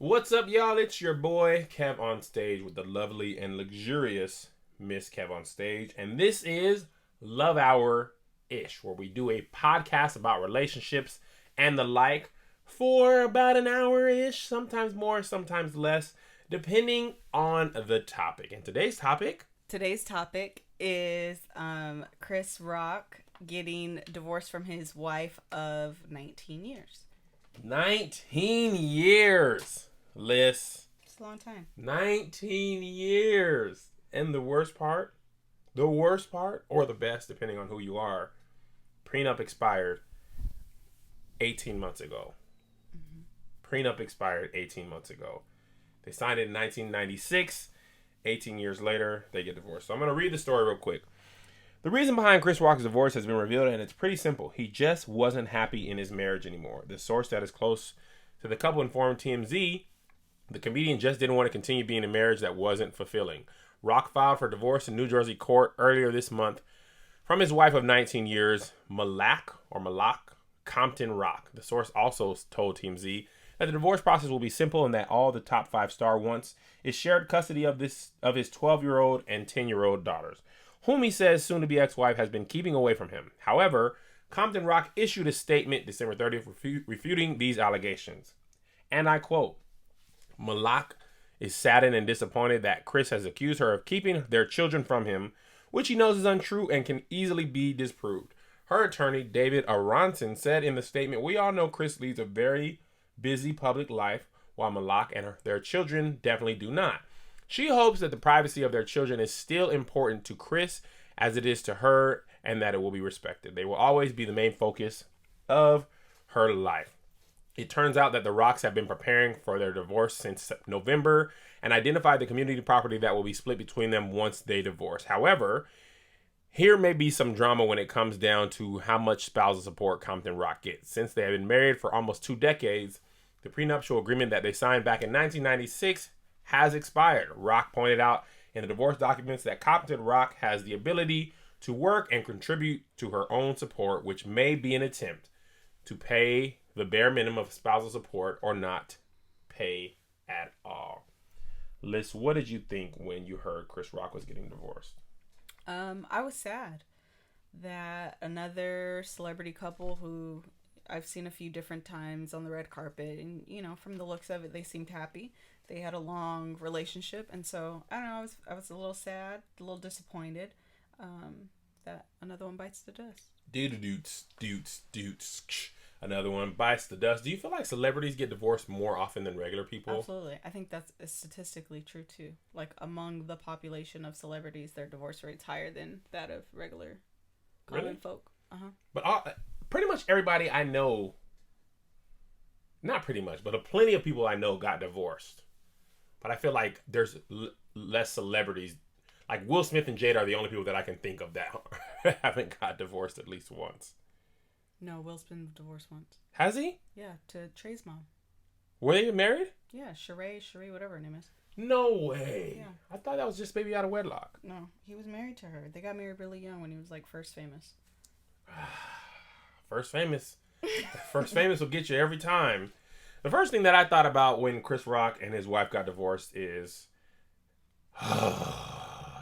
What's up, y'all? It's your boy, KevOnStage, with the lovely and luxurious Miss KevOnStage. And this is Love Hour-ish, where we do a podcast about relationships and the like for about an hour-ish, sometimes more, sometimes less, depending on the topic. And today's topic is Chris Rock getting divorced from his wife of 19 years. 19 years, Liz. It's a long time. 19 years. And the worst part, or the best, depending on who you are, prenup expired 18 months ago. Prenup expired 18 months ago. They signed it in 1996. 18 years later, they get divorced. So I'm going to read the story real quick. The reason behind Chris Rock's divorce has been revealed, and it's pretty simple. He just wasn't happy in his marriage anymore. The source that is close to the couple informed TMZ the comedian just didn't want to continue being in a marriage that wasn't fulfilling. Rock filed for divorce in New Jersey court earlier this month from his wife of 19 years, Malak Compton Rock. The source also told TMZ that the divorce process will be simple and that all the top 5 star wants is shared custody of his 12-year-old and 10-year-old daughters, whom he says soon-to-be ex-wife has been keeping away from him. However, Compton Rock issued a statement December 30th refuting these allegations. And I quote, Malak is saddened and disappointed that Chris has accused her of keeping their children from him, which he knows is untrue and can easily be disproved. Her attorney, David Aronson, said in the statement, "We all know Chris leads a very busy public life, while Malak and their children definitely do not. She hopes that the privacy of their children is still important to Chris as it is to her and that it will be respected. They will always be the main focus of her life." It turns out that the Rocks have been preparing for their divorce since November and identified the community property that will be split between them once they divorce. However, here may be some drama when it comes down to how much spousal support Compton Rock gets. Since they have been married for almost 2 decades, the prenuptial agreement that they signed back in 1996 has expired. Rock pointed out in the divorce documents that Compton Rock has the ability to work and contribute to her own support, which may be an attempt to pay the bare minimum of spousal support or not pay at all. Liz, what did you think when you heard Chris Rock was getting divorced? I was sad that another celebrity couple who I've seen a few different times on the red carpet, and from the looks of it, they seemed happy. They had a long relationship, and so I don't know. I was a little sad, a little disappointed that another one bites the dust. Another one bites the dust. Do you feel like celebrities get divorced more often than regular people? Absolutely. I think that's statistically true too. Like among the population of celebrities, their divorce rate's higher than that of regular common folk. But pretty much everybody I know, not pretty much, but plenty of people I know got divorced. But I feel like there's less celebrities. Like Will Smith and Jada are the only people that I can think of that haven't got divorced at least once. No, Will's been divorced once. Has he? Yeah, to Trey's mom. Were they married? Yeah, Sheree, whatever her name is. No way. Yeah. I thought that was just baby out of wedlock. No, he was married to her. They got married really young when he was like first famous. First famous. First famous will get you every time. The first thing that I thought about when Chris Rock and his wife got divorced is,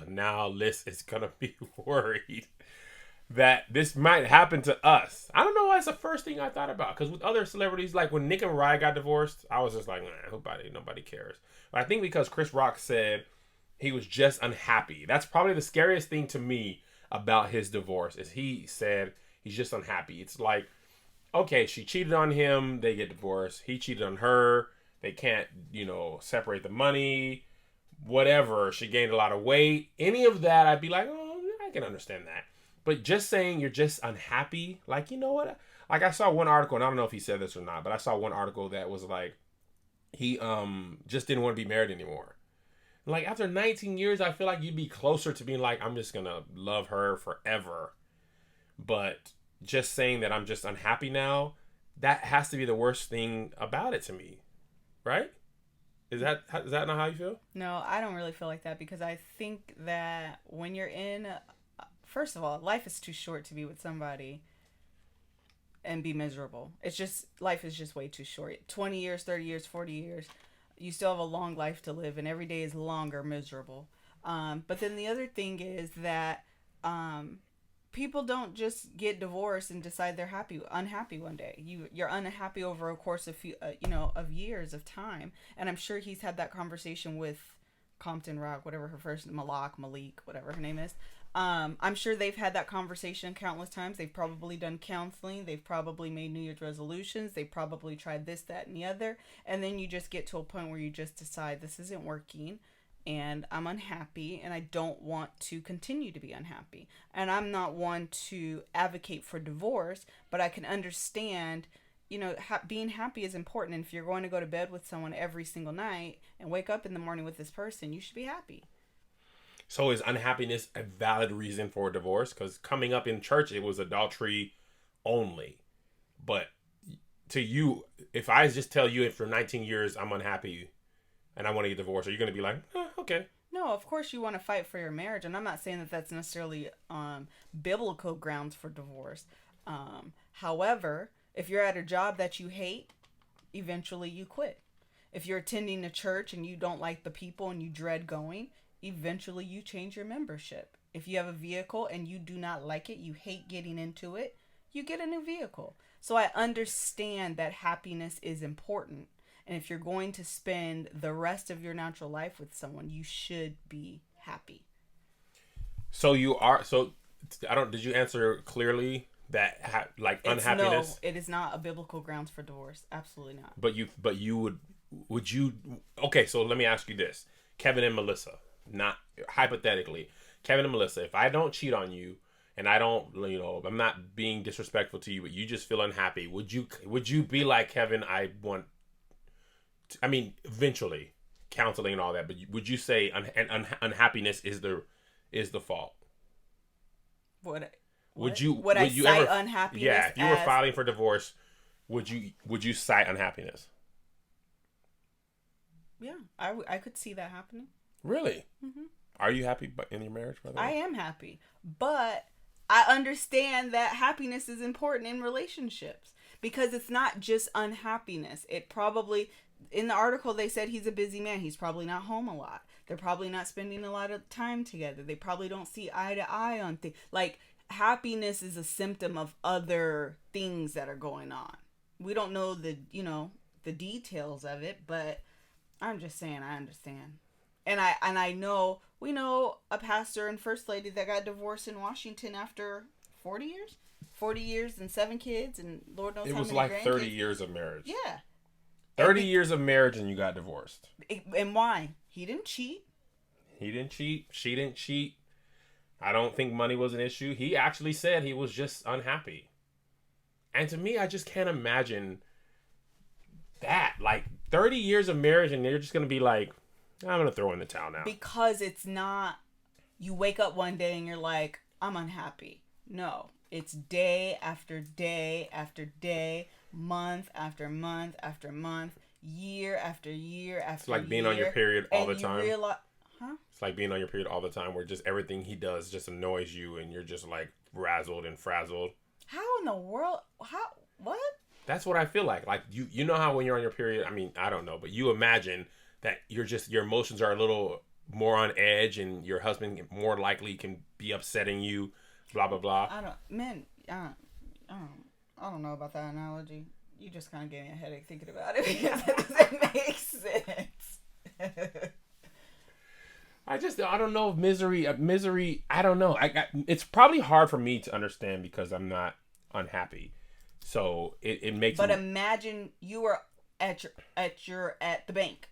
now Liz is going to be worried that this might happen to us. I don't know why it's the first thing I thought about. Because with other celebrities, like when Nick and Mariah got divorced, I was just like, nobody cares. But I think because Chris Rock said he was just unhappy. That's probably the scariest thing to me about his divorce is he said he's just unhappy. It's like, okay, she cheated on him. They get divorced. He cheated on her. They can't, separate the money. Whatever. She gained a lot of weight. Any of that, I'd be like, oh, I can understand that. But just saying you're just unhappy, like, you know what? Like, I saw one article, and I don't know if he said this or not, but I saw one article that was like, he just didn't want to be married anymore. Like, after 19 years, I feel like you'd be closer to being like, I'm just going to love her forever. But just saying that I'm just unhappy now, that has to be the worst thing about it to me. Right? Is that not how you feel? No, I don't really feel like that because I think that when you're in... First of all, life is too short to be with somebody and be miserable. It's just, life is just way too short. 20 years, 30 years, 40 years. You still have a long life to live, and every day is longer miserable. But then the other thing is that people don't just get divorced and decide they're unhappy one day. You're unhappy over a course of of years of time, and I'm sure he's had that conversation with Compton Rock, whatever her first Malik, whatever her name is. I'm sure they've had that conversation countless times. They've probably done counseling. They've probably made New Year's resolutions. They've probably tried this, that, and the other. And then you just get to a point where you just decide this isn't working and I'm unhappy and I don't want to continue to be unhappy. And I'm not one to advocate for divorce, but I can understand, being happy is important. And if you're going to go to bed with someone every single night and wake up in the morning with this person, you should be happy. So is unhappiness a valid reason for a divorce? Because coming up in church, it was adultery only. But to you, if I just tell you for 19 years I'm unhappy and I want to get divorced, are you going to be like, okay? No, of course you want to fight for your marriage. And I'm not saying that that's necessarily biblical grounds for divorce. However, if you're at a job that you hate, eventually you quit. If you're attending a church and you don't like the people and you dread going, eventually you change your membership. If you have a vehicle and you do not like it, you hate getting into it, you get a new vehicle. So I understand that happiness is important. And if you're going to spend the rest of your natural life with someone, you should be happy. So did you answer clearly that unhappiness? No, it is not a biblical grounds for divorce. Absolutely not. But you would you, okay, so let me ask you this. Kevin and Melissa, not hypothetically, Kevin and Melissa, if I don't cheat on you and I don't, I'm not being disrespectful to you, but you just feel unhappy, would you be like, Kevin, eventually counseling and all that, but would you say unhappiness is the fault? Would you cite unhappiness? Yeah, if you were filing for divorce, would you cite unhappiness? Yeah, I could see that happening. Really? Mm-hmm. Are you happy in your marriage, by the way? I am happy, but I understand that happiness is important in relationships because it's not just unhappiness. It probably, in the article, they said he's a busy man. He's probably not home a lot. They're probably not spending a lot of time together. They probably don't see eye to eye on things. Like, happiness is a symptom of other things that are going on. We don't know the details of it, but I'm just saying I understand. And we know a pastor and first lady that got divorced in Washington after 40 years? 40 years and 7 kids and Lord knows how many grandkids. It was like 30 years of marriage. Yeah. 30 years of marriage and you got divorced. And why? He didn't cheat. He didn't cheat. She didn't cheat. I don't think money was an issue. He actually said he was just unhappy. And to me, I just can't imagine that. Like, 30 years of marriage and you're just going to be like, I'm going to throw in the towel now. Because it's not, you wake up one day and you're like, I'm unhappy. No. It's day after day after day, month after month after month, year after year after year. It's like being on your period all the time. Huh? It's like being on your period all the time where just everything he does just annoys you and you're just like razzled and frazzled. How in the world? What? That's what I feel like. Like, you know how when you're on your period, I don't know, but you imagine that your emotions are a little more on edge and your husband more likely can be upsetting you, blah, blah, blah. I don't know about that analogy. You just kind of gave me a headache thinking about it because it doesn't make sense. I don't know if misery, I don't know. It's probably hard for me to understand because I'm not unhappy. So it makes But imagine you were at the bank.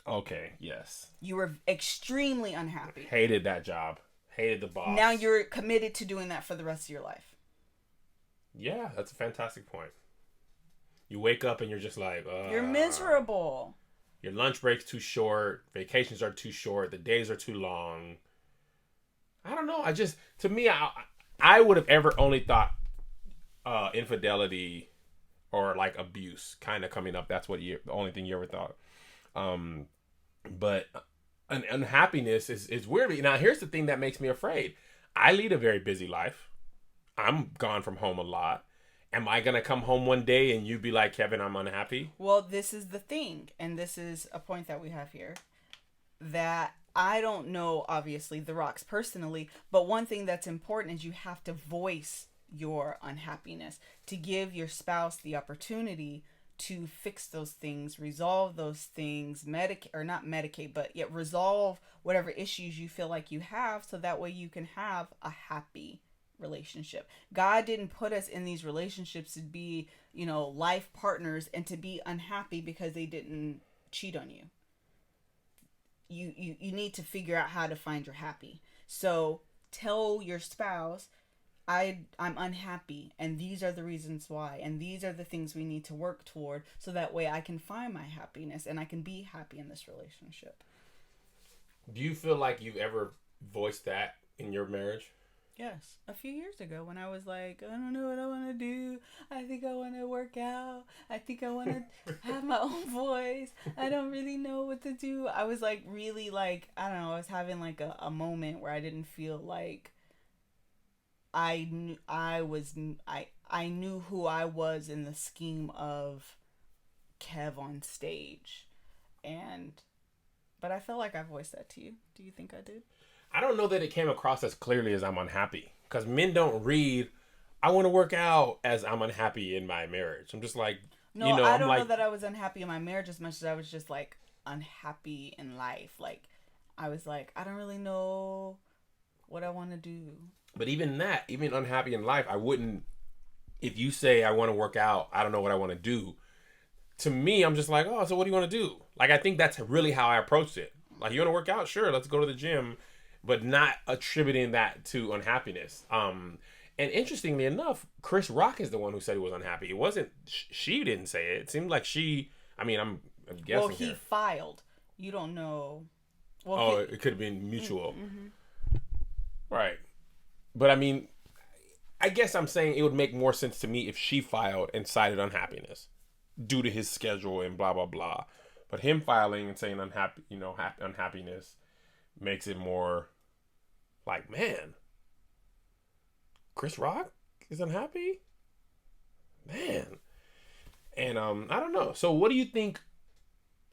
Okay, yes. You were extremely unhappy. Hated that job. Hated the boss. Now you're committed to doing that for the rest of your life. Yeah, that's a fantastic point. You wake up and you're just like, you're miserable. Your lunch break's too short. Vacations are too short. The days are too long. I don't know. To me, I would have ever only thought infidelity or like abuse kind of coming up. That's the only thing you ever thought. But unhappiness is weird. Now, here's the thing that makes me afraid. I lead a very busy life. I'm gone from home a lot. am I gonna come home one day and you be like, Kevin, I'm unhappy? Well, this is the thing, and this is a point that we have here, that I don't know, obviously, the Rocks personally, but one thing that's important is you have to voice your unhappiness to give your spouse the opportunity to fix those things, resolve those things, medicate or not medicate, but yet resolve whatever issues you feel like you have, so that way you can have a happy relationship. God didn't put us in these relationships to be, life partners and to be unhappy because they didn't cheat on you. You need to figure out how to find your happy. So tell your spouse, I'm unhappy and these are the reasons why, and these are the things we need to work toward, so that way I can find my happiness and I can be happy in this relationship. Do you feel like you've ever voiced that in your marriage? Yes, a few years ago when I was like, I don't know what I want to do. I think I want to work out. I think I want to have my own voice. I don't really know what to do. I was like, really, like, I don't know. I was having like a moment where I didn't feel like I knew I knew who I was in the scheme of KevOnStage, but I felt like I voiced that to you. Do you think I did? I don't know that it came across as clearly as I'm unhappy, because men don't read I want to work out as I'm unhappy in my marriage. I'm just like, no, I don't know that I was unhappy in my marriage as much as I was just like unhappy in life. Like, I was like, I don't really know what I want to do. But even unhappy in life, I wouldn't, if you say I want to work out, I don't know what I want to do. To me, I'm just like, oh, so what do you want to do? Like, I think that's really how I approached it. Like, you want to work out? Sure, let's go to the gym. But not attributing that to unhappiness. And interestingly enough, Chris Rock is the one who said he was unhappy. It wasn't, she didn't say it. It seemed like I'm guessing. Well, he filed. You don't know. Well, it could have been mutual. Mm-hmm. Right. But I mean, I guess I'm saying it would make more sense to me if she filed and cited unhappiness due to his schedule and blah, blah, blah. But him filing and saying unhappiness makes it more like, man, Chris Rock is unhappy? Man. And I don't know. So what do you think,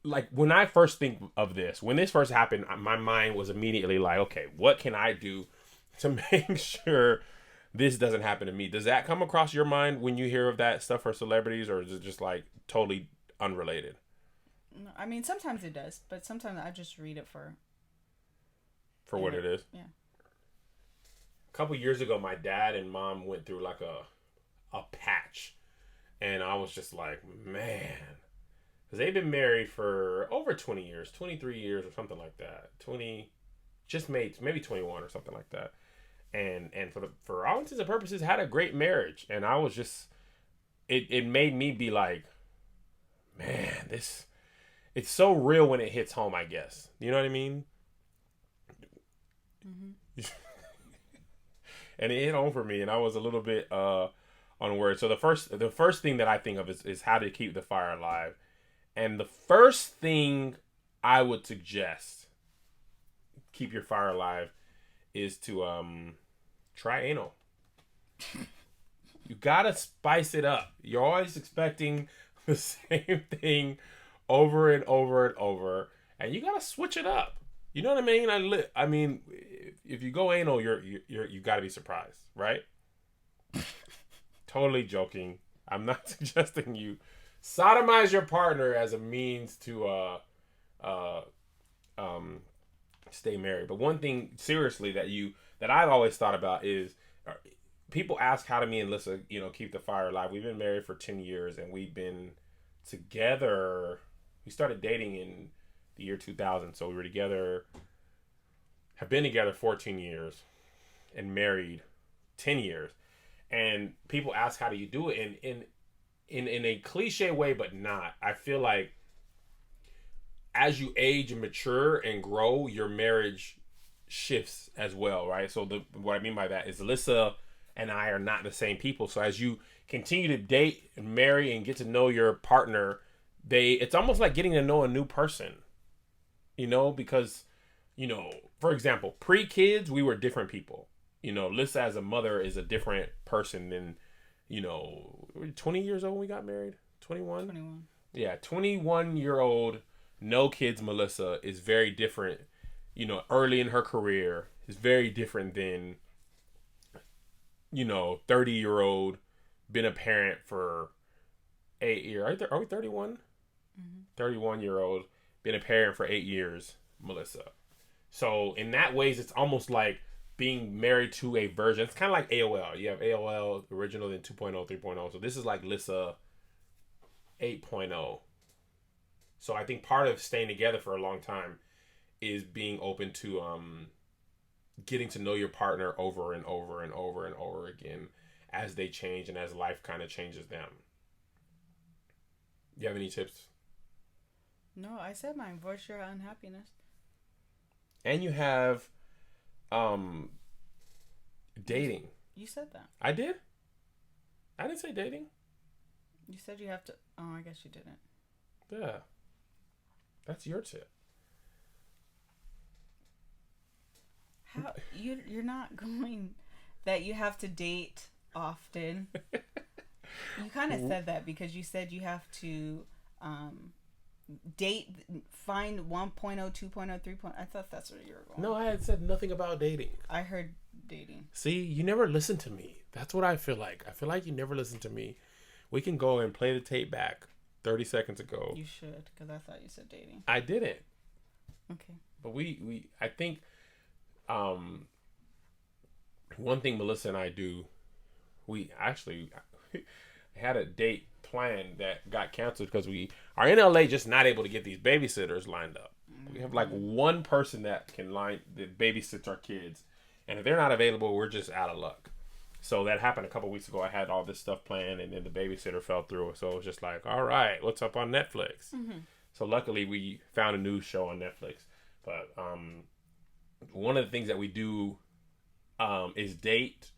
like, when I first think of this, when this first happened, my mind was immediately like, okay, what can I do to make sure this doesn't happen to me? Does that come across your mind when you hear of that stuff for celebrities, or is it just like totally unrelated? I mean, sometimes it does, but sometimes I just read it for what it is. Yeah. A couple years ago, my dad and mom went through like a patch, and I was just like, man, because they've been married for over 20 years, 23 years or something like that. 20, just maybe 21 or something like that. And for all intents and purposes, had a great marriage. And I was just, it made me be like, man, it's so real when it hits home, I guess. You know what I mean? Mm-hmm. And it hit home for me, and I was a little bit on words. So the first thing that I think of is how to keep the fire alive. And the first thing I would suggest keep your fire alive is to try anal. You gotta spice it up. You're always expecting the same thing over and over and over, and you gotta switch it up. You know what I mean? I mean, if you go anal, you gotta be surprised, right? Totally joking. I'm not suggesting you sodomize your partner as a means to stay married. But one thing seriously that I've always thought about is, people ask how do me and Lissa, keep the fire alive. We've been married for 10 years and we've been together. We started dating in the year 2000, so we were together, have been together 14 years and married 10 years. And people ask how do you do it, and in a cliche way, but not. I feel like as you age and mature and grow, your marriage shifts as well, right? So what I mean by that is Alyssa and I are not the same people. So as you continue to date and marry and get to know your partner, it's almost like getting to know a new person, because, for example, pre-kids, we were different people. Lissa as a mother is a different person than we're 20 years old when we got married. 21. 21. Yeah, 21-year-old, no kids. Melissa is very different. Early in her career is very different than 30-year-old, been a parent for 8 years. Are we 31? Mm-hmm. 31-year-old, been a parent for 8 years, Melissa. So in that ways, it's almost like being married to a version. It's kind of like AOL. You have AOL original, then 2.0, 3.0. So this is like Lissa 8.0. So I think part of staying together for a long time is being open to getting to know your partner over and over and over and over again as they change and as life kind of changes them. You have any tips? No, I said mine. Voice your unhappiness. And you have dating. You said that. I did? I didn't say dating. You said you have to... Oh, I guess you didn't. Yeah. That's your tip. How you're not going that you have to date often. You kind of said that because you said you have to date, find 1.0, 2.0, 3.0. I thought that's where you were going. No, I had said nothing about dating. I heard dating. See, you never listen to me. That's what I feel like. I feel like you never listen to me. We can go and play the tape back 30 seconds ago. You should, because I thought you said dating. I didn't. Okay. But I think one thing Melissa and I do, we actually had a date planned that got canceled because we are in LA just not able to get these babysitters lined up. We have like one person that babysits our kids, and if they're not available, we're just out of luck. So that happened a couple weeks ago. I had all this stuff planned, and then the babysitter fell through. So it was just like, all right, what's up on Netflix? Mm-hmm. So luckily, we found a new show on Netflix. But one of the things that we do is date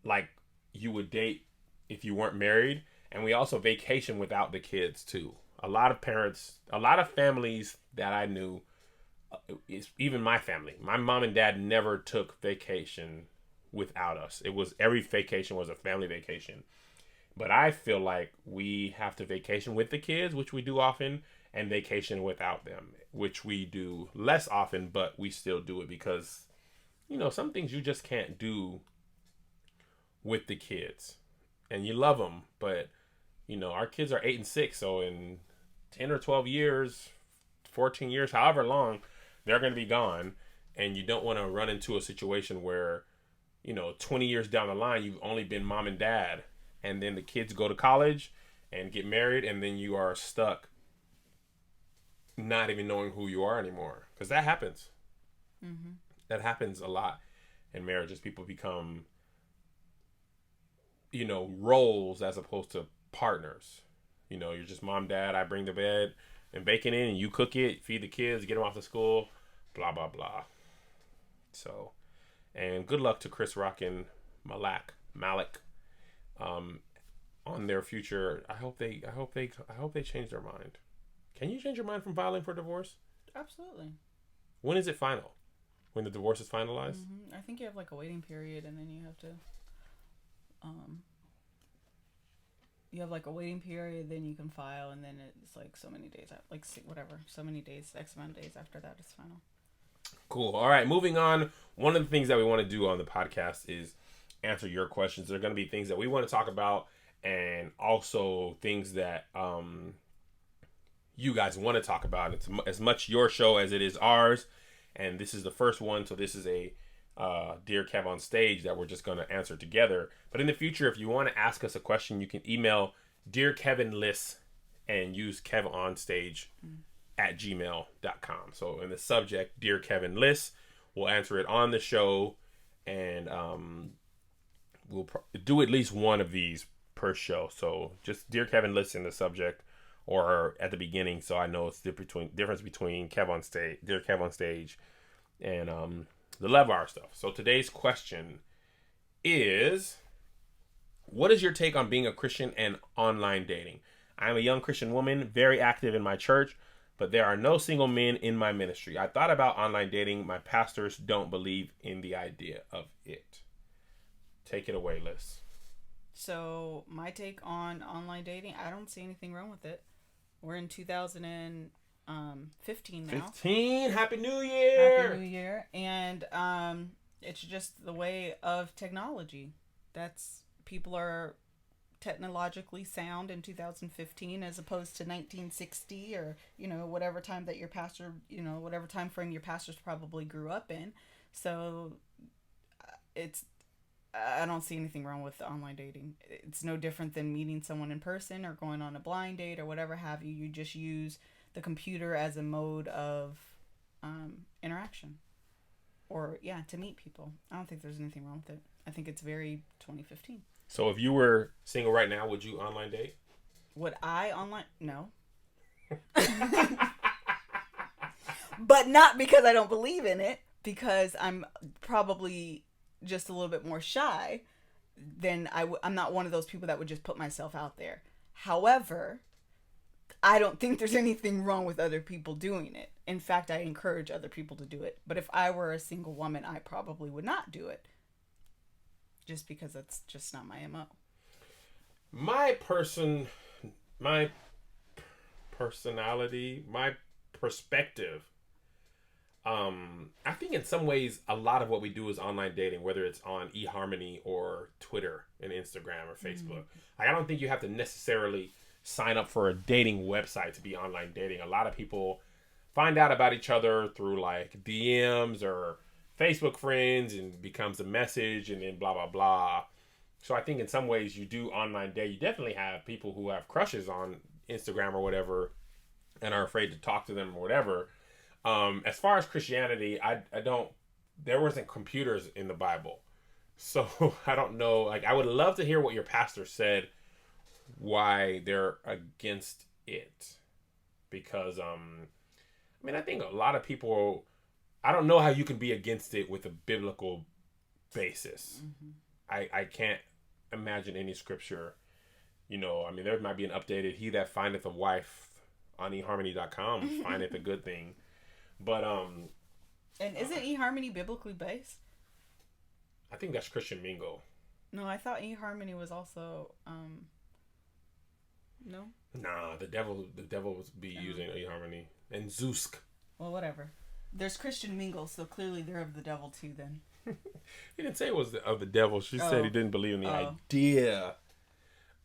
like you would date if you weren't married. And we also vacation without the kids, too. A lot of families that I knew, even my family, my mom and dad never took vacation without us. Every vacation was a family vacation. But I feel like we have to vacation with the kids, which we do often, and vacation without them, which we do less often, but we still do it because, some things you just can't do with the kids. And you love them, but, our kids are 8 and 6, so in 10 or 12 years, 14 years, however long, they're going to be gone, and you don't want to run into a situation where 20 years down the line, you've only been mom and dad, and then the kids go to college and get married, and then you are stuck not even knowing who you are anymore. Because that happens. Mm-hmm. That happens a lot in marriages. People become, roles as opposed to partners. You're just mom, dad, I bring the bed and bacon in, and you cook it, feed the kids, get them off to school, blah, blah, blah. So... And good luck to Chris Rock and Malik, on their future. I hope they change their mind. Can you change your mind from filing for divorce? Absolutely. When is it final? When the divorce is finalized? Mm-hmm. I think you have like a waiting period, and then you have to. You have like a waiting period, then you can file, and then it's like so many days, so many days, X amount of days after that is final. Cool. All right, moving on. One of the things that we want to do on the podcast is answer your questions. There are going to be things that we want to talk about and also things that you guys want to talk about. It's as much your show as it is ours. And this is the first one, so this is a Dear Kev on Stage that we're just going to answer together. But in the future, if you want to ask us a question, you can email Dear Kevin Liss and use KevOnStage at gmail.com. So in the subject, Dear Kevin Liss, we'll answer it on the show, and we'll do at least one of these per show. So just Dear Kevin Liss in the subject or at the beginning, so I know it's the difference between Kev on Stage, Dear Kev on Stage, and the Love Hour stuff. So today's question is, what is your take on being a Christian and online dating? I'm a young Christian woman, very active in my church, but there are no single men in my ministry. I thought about online dating. My pastors don't believe in the idea of it. Take it away, Liz. So my take on online dating, I don't see anything wrong with it. We're in 2015 now. 15. Happy New Happy New Year. Year. And it's just the way of technology. That's people are technologically sound in 2015 as opposed to 1960 or whatever time that your pastor whatever time frame your pastors probably grew up in. So it's I don't see anything wrong with online dating. It's no different than meeting someone in person or going on a blind date or whatever have you. You just use the computer as a mode of interaction or, yeah, to meet people. I don't think there's anything wrong with it. I think it's very 2015. So if you were single right now, would you online date? Would I online? No. But not because I don't believe in it, because I'm probably just a little bit more shy than I'm not one of those people that would just put myself out there. However, I don't think there's anything wrong with other people doing it. In fact, I encourage other people to do it. But if I were a single woman, I probably would not do it. Just because that's just not my MO. My personality, my perspective. I think in some ways a lot of what we do is online dating, whether it's on eHarmony or Twitter and Instagram or Facebook. Like, I don't think you have to necessarily sign up for a dating website to be online dating. A lot of people find out about each other through like DMs or Facebook friends and becomes a message and then blah, blah, blah. So I think in some ways you do online date. You definitely have people who have crushes on Instagram or whatever and are afraid to talk to them or whatever. As far as Christianity, I don't, there wasn't computers in the Bible. So I don't know. Like, I would love to hear what your pastor said, why they're against it. Because, I think a lot of people, I don't know how you can be against it with a biblical basis. I can't imagine any scripture, there might be an updated, he that findeth a wife on eHarmony.com findeth a good thing. But and isn't eHarmony biblically based? I think that's Christian Mingle. No, I thought eHarmony was also no. Nah, the devil was be using eHarmony and Zeusk. Well, whatever. There's Christian Mingle, so clearly they're of the devil too. Then he didn't say it was of the devil. She said he didn't believe in the idea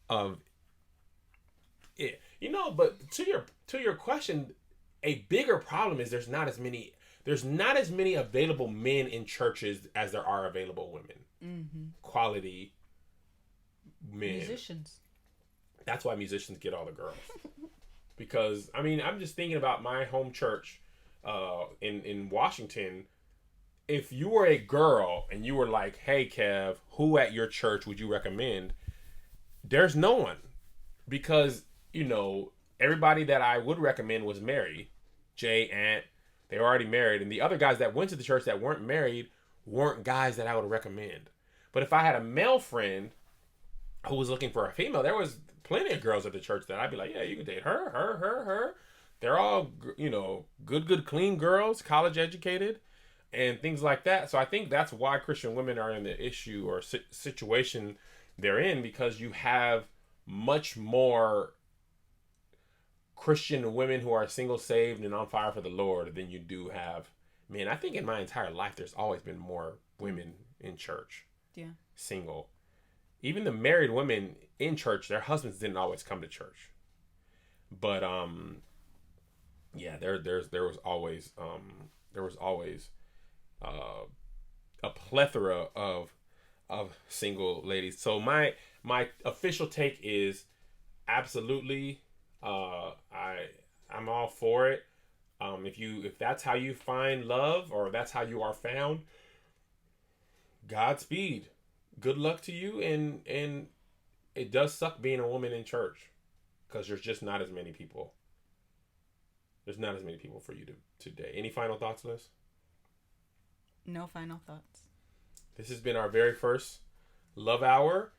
of it. But to your question, a bigger problem is there's not as many available men in churches as there are available women. Quality men. Musicians. That's why musicians get all the girls. Because I'm just thinking about my home church in Washington. If you were a girl and you were like, "Hey Kev, who at your church would you recommend?" There's no one, because everybody that I would recommend was married. Jay, Aunt, they were already married. And the other guys that went to the church that weren't married weren't guys that I would recommend. But if I had a male friend who was looking for a female, there was plenty of girls at the church that I'd be like, yeah, you can date her. They're all, good, clean girls, college educated, and things like that. So I think that's why Christian women are in the issue or situation they're in, because you have much more Christian women who are single, saved, and on fire for the Lord than you do have men. I think in my entire life, there's always been more women in church. Yeah. Single. Even the married women in church, their husbands didn't always come to church. But there was always a plethora of single ladies. So my official take is absolutely. I'm all for it. If that's how you find love, or that's how you are found, Godspeed. Good luck to you. And it does suck being a woman in church, because there's just not as many people. There's not as many people for you today. Any final thoughts, Liz? No final thoughts. This has been our very first Love Hour.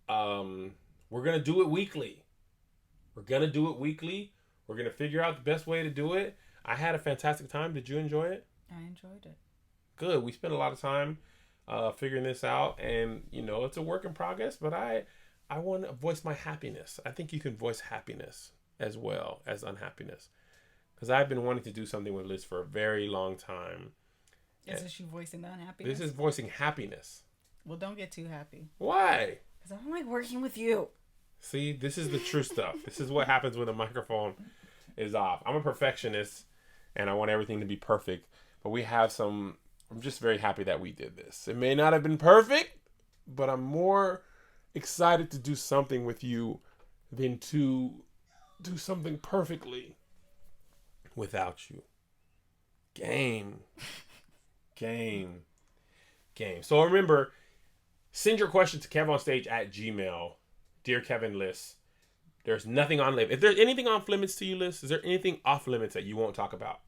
We're gonna do it weekly. We're going to figure out the best way to do it. I had a fantastic time. Did you enjoy it? I enjoyed it. Good. We spent a lot of time figuring this out. And, it's a work in progress. But I want to voice my happiness. I think you can voice happiness as well as unhappiness. Because I've been wanting to do something with Liz for a very long time. Is this you voicing the unhappiness? This is voicing happiness. Well, don't get too happy. Why? Because I don't like working with you. See, this is the true stuff. This is what happens when the microphone is off. I'm a perfectionist, and I want everything to be perfect. But we have some... I'm just very happy that we did this. It may not have been perfect, but I'm more excited to do something with you than to do something perfectly without you. Game. So remember, send your question to KevOnStage@gmail. Dear Kevin Liss, there's nothing on limits. If there's anything off limits to you, Liss, is there anything off limits that you won't talk about?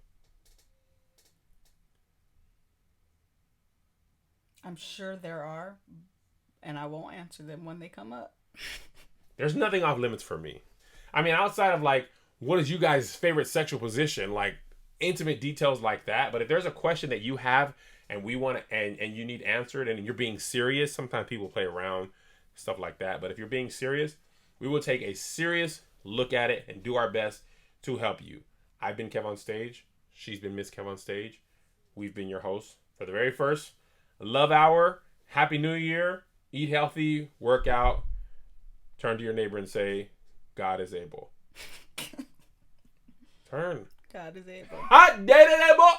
I'm sure there are, and I won't answer them when they come up. There's nothing off limits for me. I mean, outside of like, what is you guys' favorite sexual position? Like intimate details like that. But if there's a question that you have and we want to, and you need answered and you're being serious, sometimes people play around, stuff like that. But if you're being serious, we will take a serious look at it and do our best to help you. I've been KevOnStage. She's been Miss KevOnStage. We've been your hosts for the very first Love Hour. Happy New Year. Eat healthy. Work out. Turn to your neighbor and say, God is able. Turn. God is able. Hot day, able.